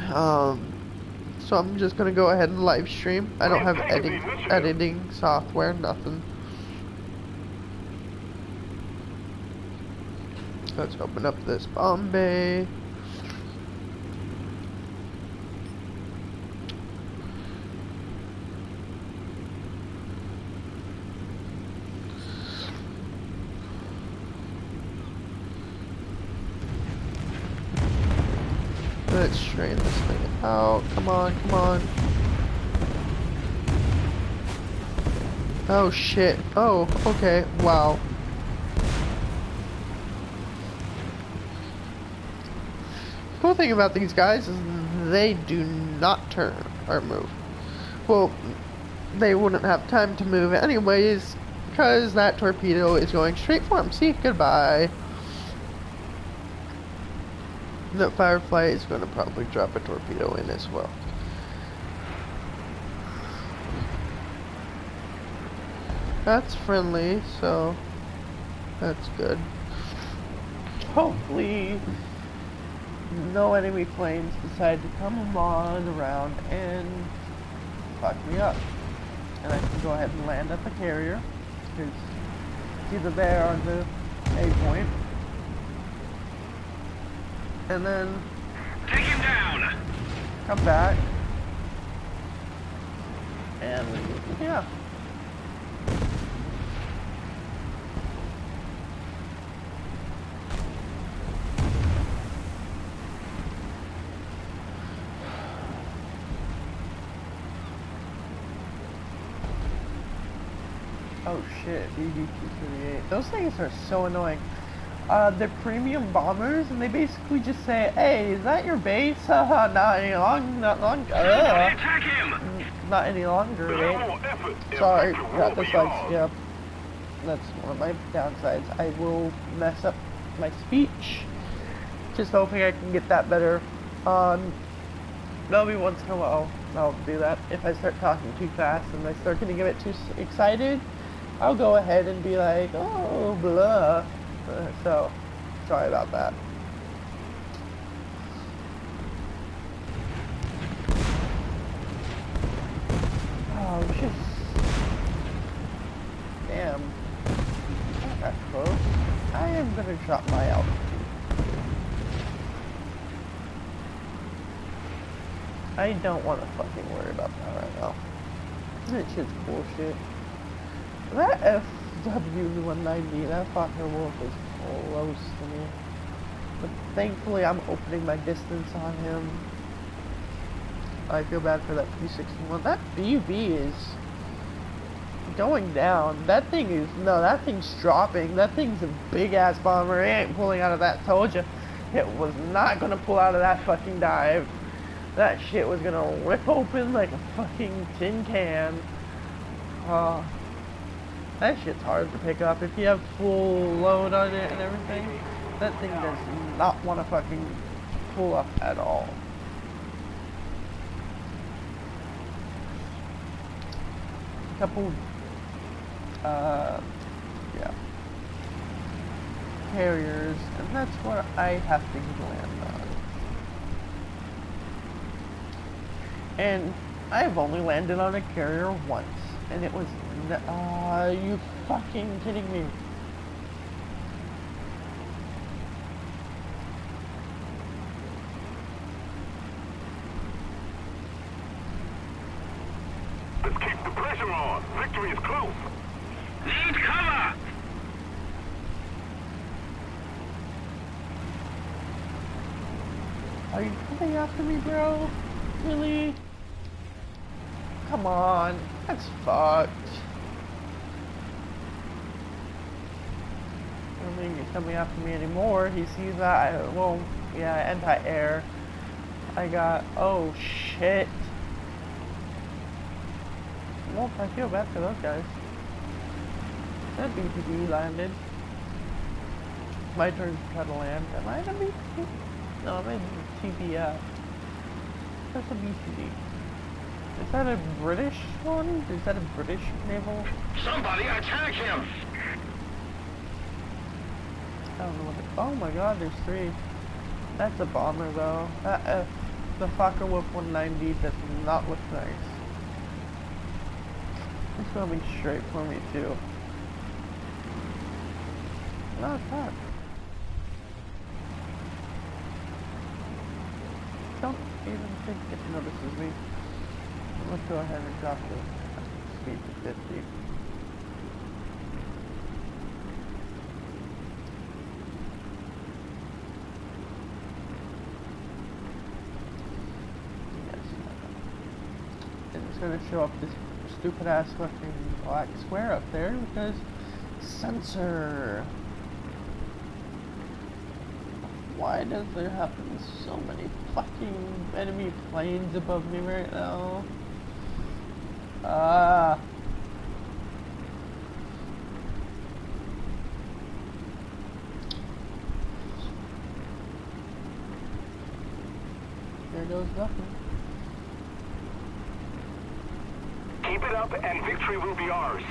So I'm just gonna go ahead and live stream. I don't have editing software, nothing. Let's open up this bomb bay. Let's strain this thing out. Come on, come on. Oh shit. Oh, okay. Wow. Cool thing about these guys is they do not turn or move. Well, they wouldn't have time to move anyways, because that torpedo is going straight for them. See, goodbye. The Firefly is going to probably drop a torpedo in as well. That's friendly, so that's good. Hopefully no enemy planes decide to come on around and fuck me up. And I can go ahead and land at the carrier, because it's either there or the A point. And then take him down. Come back, and then, you know, land at the carrier. And then, you know, hey, And yeah. Oh shit, BB-238. Those things are so annoying. They're premium bombers, and they basically just say, "Hey, is that your base? Haha, not any long, not long, Attack him! not any longer, The eh?" level of effort and Sorry, victory got will this be like, ours. yeah, that's one of my downsides. I will mess up my speech. Just hoping I can get that better. Maybe once in a while I'll do that. If I start talking too fast and I start getting a bit too excited, I'll go ahead and be like, oh, blah. So, sorry about that. Oh, just... Damn. Not that close. I am gonna drop my altitude. I don't want to fucking worry about that right now. That shit's bullshit. That FW-190, that fucker wolf is close to me. But thankfully I'm opening my distance on him. I feel bad for that P-61. That BUB is going down. That thing is, no, that thing's dropping. That thing's a big ass bomber. It ain't pulling out of that. Told you. It was not gonna pull out of that fucking dive. That shit was gonna rip open like a fucking tin can. That shit's hard to pick up. If you have full load on it and everything, that thing does not want to fucking pull up at all. Couple, yeah, carriers, and that's where I have to land on. And I've only landed on a carrier once, and it was, you fucking kidding me? Let's keep the pressure on. Victory is close. Need cover! Are you coming after me, bro? Really? Come on, that's fucked. I don't think he's coming after me anymore. He sees that well, yeah, anti-air. I got, oh shit. Well, I feel bad for those guys. That BTD landed. My turn to try to land. Am I in a BTD? No, I'm in TBF. That's a BTD. Is that a British one? Is that a British naval? Somebody attack him! I don't know what oh my god, there's three. That's a bomber though. The Fokker Wolf 190 does not look nice. It's coming straight for me too. No, it's not. Don't even think it notices me. Let's go ahead and drop the speed to 50. Yes. And it's going to show up this stupid ass fucking black square up there because sensor. Why does there happen so many fucking enemy planes above me right now? There goes nothing. Keep it up and victory will be ours.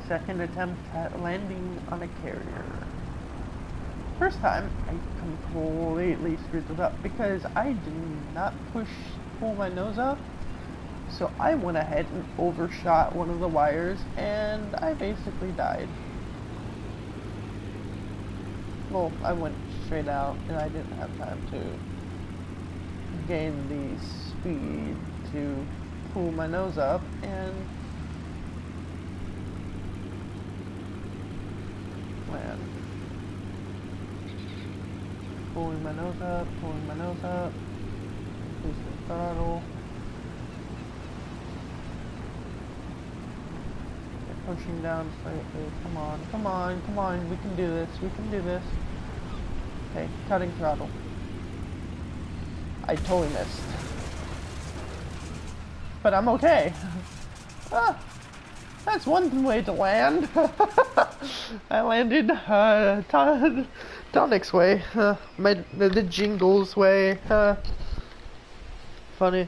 Second attempt at landing on a carrier. First time, I completely screwed it up because I did not pull my nose up. So I went ahead and overshot one of the wires and I basically died. Well, I went straight out, and I didn't have time to gain the speed to pull my nose up, and land. Pulling my nose up, increase the throttle. Pushing down slightly. Come on, come on, come on. We can do this. We can do this. Okay, cutting throttle. I totally missed. But I'm okay. Ah, that's one way to land. I landed Tonic's way. The Jingles way. Funny.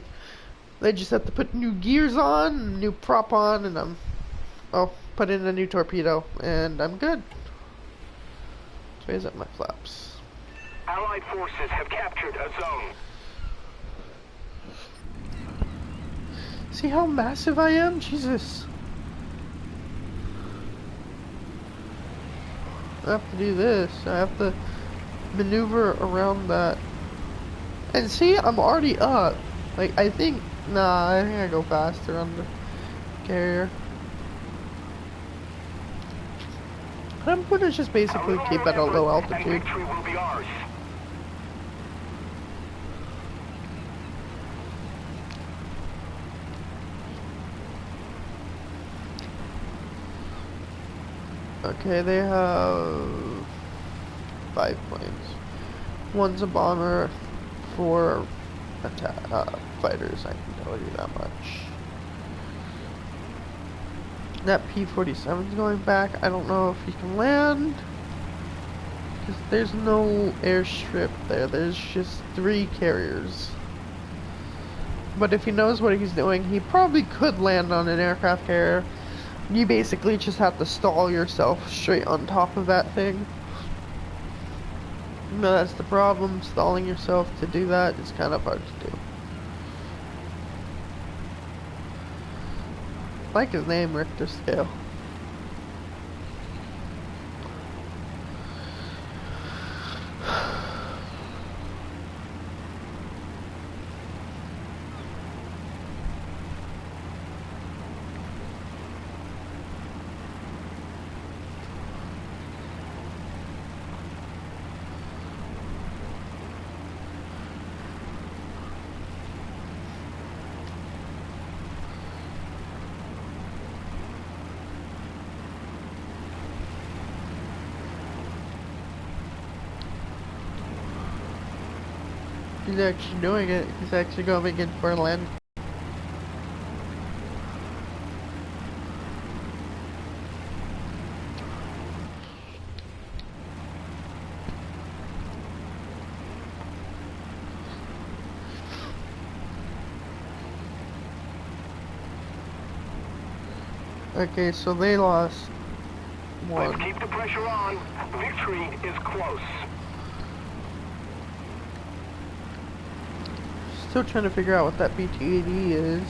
They just have to put new gears on, new prop on, and put in a new torpedo, and I'm good. Let's raise up my flaps. Allied forces have captured a zone. See how massive I am? Jesus. I have to do this. I have to maneuver around that. And see, I'm already up. Like, I think I go faster on the carrier. I'm gonna just basically keep at a low altitude. Victory will be ours. Okay, they have 5 planes. One's a bomber, 4 fighters, I can tell you that much. That P-47's going back. I don't know if he can land, because there's no airstrip there. There's just 3 carriers. But if he knows what he's doing, he probably could land on an aircraft carrier. You basically just have to stall yourself straight on top of that thing. No, that's the problem. Stalling yourself to do that is kind of hard to do. I like his name, Richter Scale. He's actually doing it. He's actually going in for a land. Okay, so they lost one. Let's keep the pressure on. Victory is close. Still trying to figure out what that BT-80 is.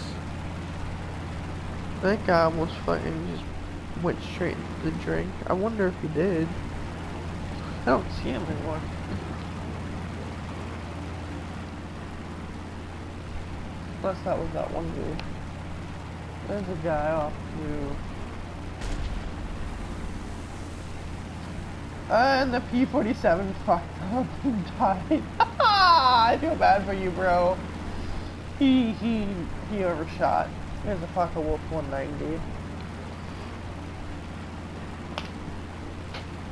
That guy almost fucking just went straight into the drink. I wonder if he did. I don't see him anymore. Unless that was that one dude. There's a guy off to... and the P-47 fucked up and died. I feel bad for you, bro. He overshot. There's a fucking Wolf 190.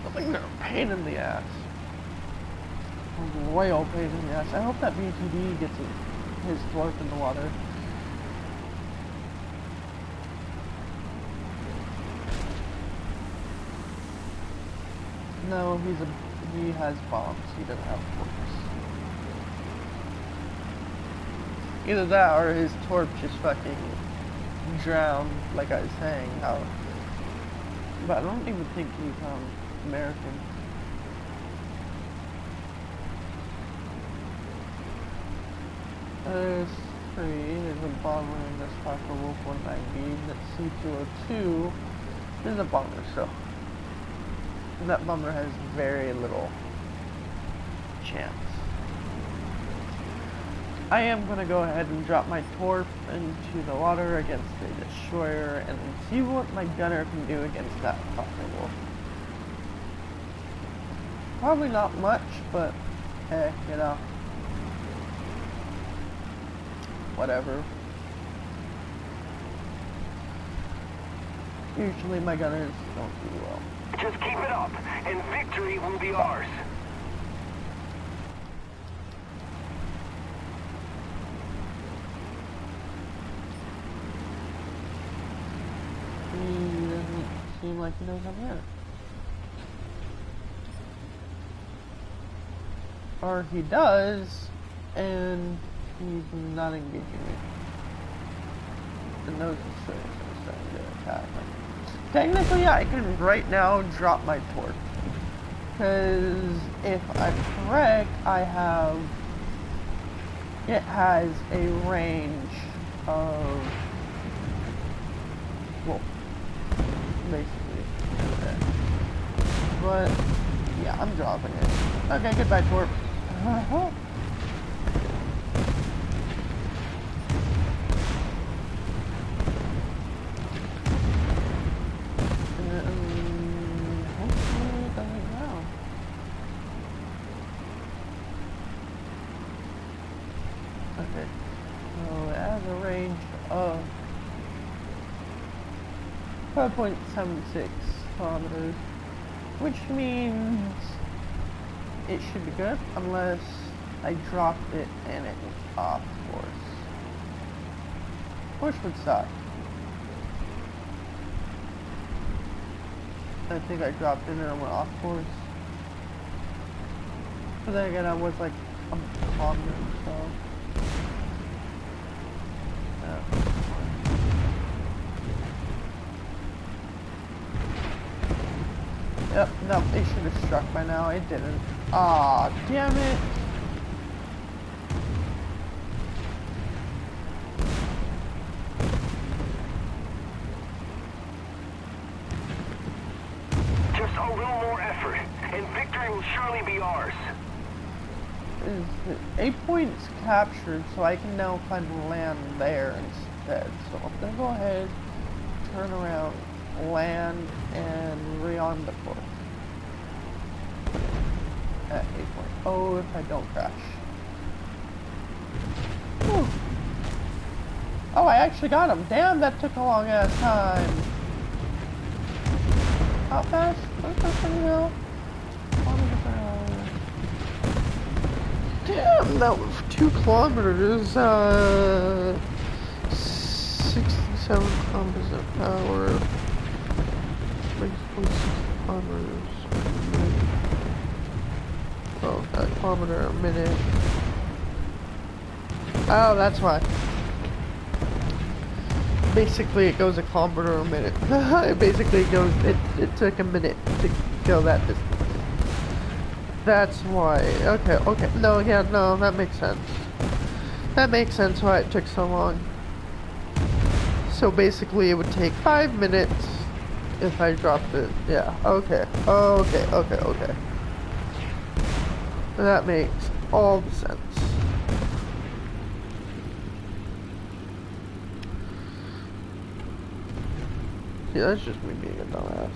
I think they're a pain in the ass. Royal pain in the ass. I hope that BTD gets his thwarf in the water. No, he has bombs. He doesn't have torps. Either that or his torp just fucking drowned, like I was saying. But I don't even think he's American. There's 3. There's a bomber in this Parker Wolf 190. That's C202. There's a bomber, so. And that bomber has very little chance. I am going to go ahead and drop my torp into the water against the destroyer and see what my gunner can do against that fucking wolf. Probably not much, but heck, you know. Whatever. Usually my gunners don't do well. Just keep it up, and victory will be ours. He doesn't seem like he knows I'm here. Or he does, and he's not engaging me. The nose is starting to attack him. Technically, I can right now drop my torch. Because if I'm correct, it has a range of, well, basically, but yeah, I'm dropping it. Okay, goodbye, torp. Hopefully it doesn't now. Okay, so it has a range of 5.76 kilometers, which means it should be good unless I dropped it and it was off course, which would suck. I think I dropped it and it went off course. But then again, I was like a kilometer, so. Yeah. Yep, no, it should have struck by now. It didn't. Aw, damn it. Just a little more effort, and victory will surely be ours. 8 points captured, so I can now find land there instead. So I'm gonna go ahead, turn around, land, and re-on the course at 8.0 if I don't crash. Whew. Oh, I actually got him. Damn, that took a long ass time. How fast? What the hell? Damn, that was 2 kilometers, 67 kilometers an hour. Makes 60 kilometers a minute. Oh, a kilometer a minute. Oh, that's why. Basically, it goes a kilometer a minute. It took a minute to go that distance. That's why. Okay. No, yeah, no, that makes sense. That makes sense why it took so long. So basically, it would take 5 minutes if I dropped it. Yeah, okay. That makes all the sense. See, that's just me being a dumbass.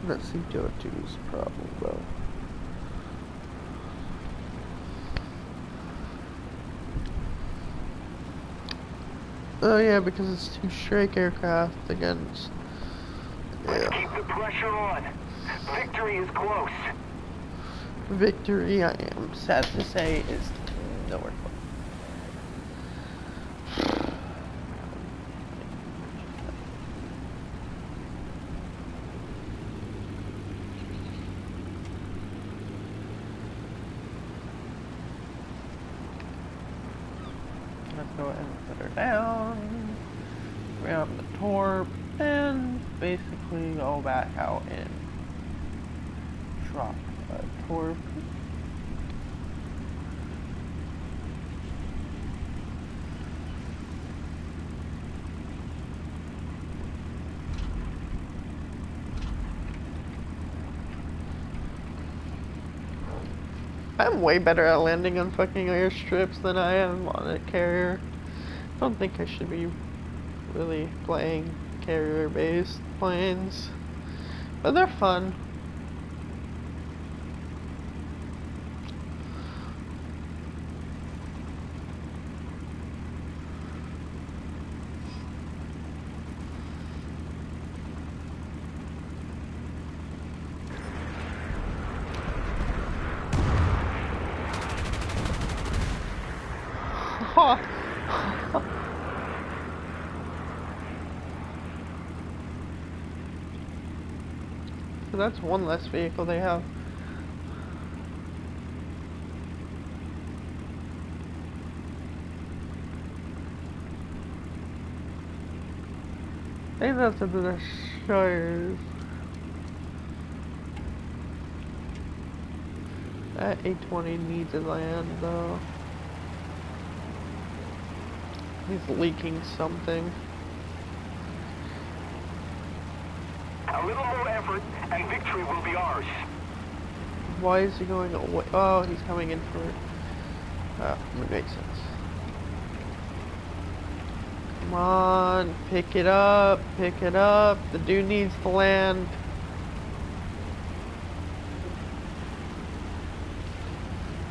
That C202 is a problem, though. Oh yeah, because it's 2 strike aircraft against... Let's keep the pressure on. Victory is close. Victory, I am sad to say, is nowhere close. Let's go ahead and put her down, grab the torp, and basically go back out and drop a torp. I'm way better at landing on fucking airstrips than I am on a carrier. I don't think I should be really playing carrier-based planes, but they're fun. So that's one less vehicle they have. I think that's the destroyers. That A-20 needs to land though. He's leaking something. A little more effort, and victory will be ours. Why is he going away? Oh, he's coming in for... it makes sense. Come on, pick it up, pick it up. The dude needs to land.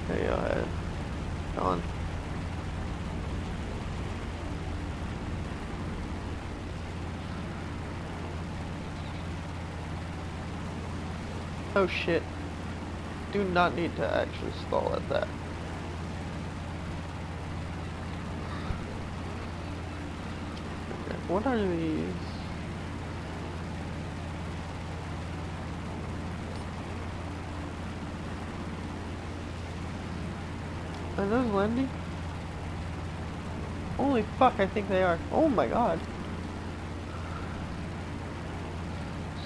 There you go ahead. Go on. Oh shit. Do not need to actually stall at that. Okay, what are these? Are those landing? Holy fuck, I think they are. Oh my god.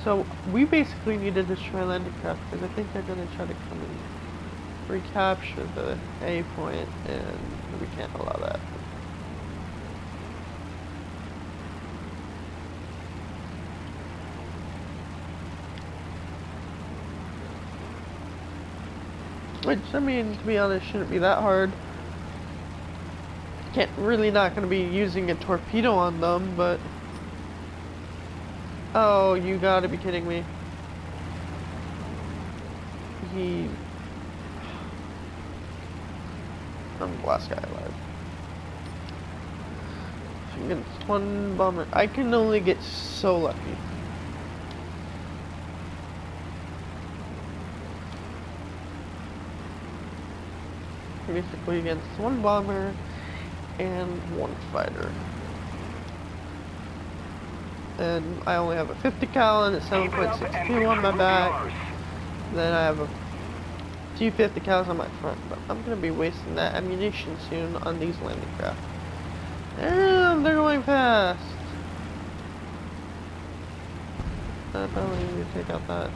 So, we basically need to destroy landing craft because I think they're gonna try to come and recapture the A point, and we can't allow that. Which, I mean, to be honest, shouldn't be that hard. Not gonna be using a torpedo on them, but... Oh, you gotta be kidding me. I'm the last guy alive. I get one bomber. I can only get so lucky. Basically against one bomber and one fighter. And I only have a 50 cal and a 7.62 on my back. Then I have a few 50 cals on my front, but I'm gonna be wasting that ammunition soon on these landing craft. And they're going fast. I probably need to take out that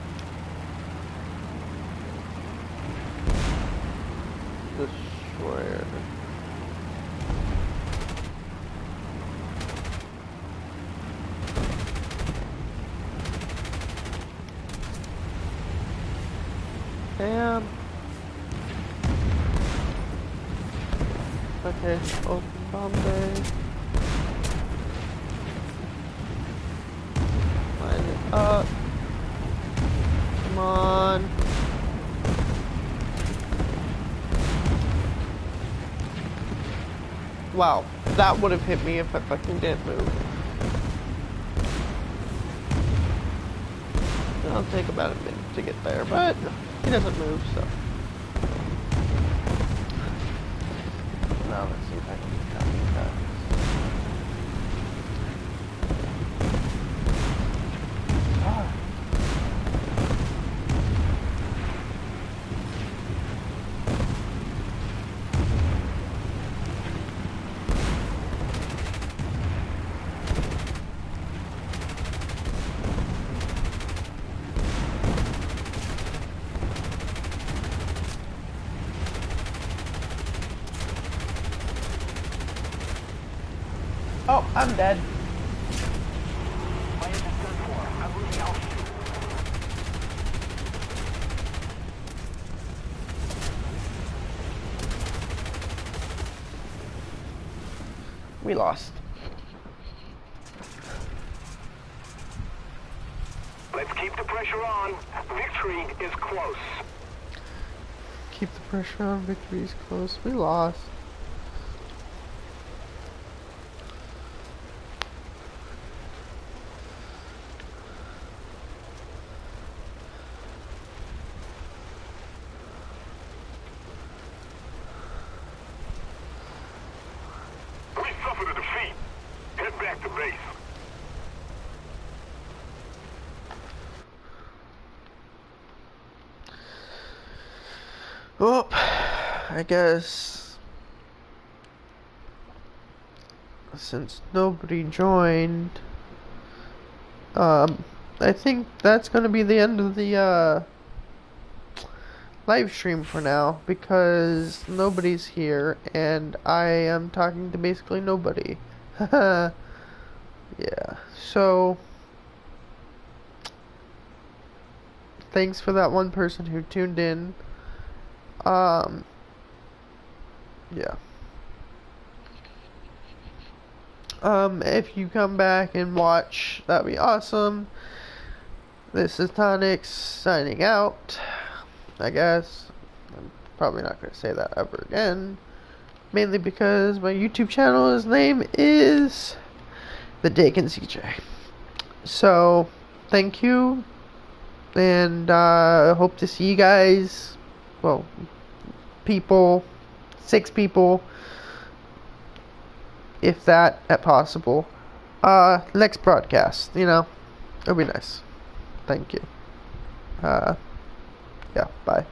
destroyer. Damn. Okay, open bomb bay. Line it up. Come on. Wow, that would have hit me if I fucking didn't move. It'll take about a minute to get there, but he doesn't move, so. Now let's see if I can copy that. Oh, I'm dead. My engine's done for. I'm losing altitude. We lost. Let's keep the pressure on. Victory is close. Keep the pressure on. Victory's close. We lost. We suffered a defeat. Head back to base. Well, I guess since nobody joined, I think that's gonna be the end of the live stream for now because nobody's here and I am talking to basically nobody. Yeah, so thanks for that one person who tuned in. Yeah. If you come back and watch, that'd be awesome. This is Tonix signing out, I guess. I'm probably not going to say that ever again. Mainly because my YouTube channel's name is The Dakin CJ. So, thank you. And hope to see you guys. Well, people. 6 people. If that at possible. Next broadcast, you know. It'll be nice. Thank you. Yeah, bye.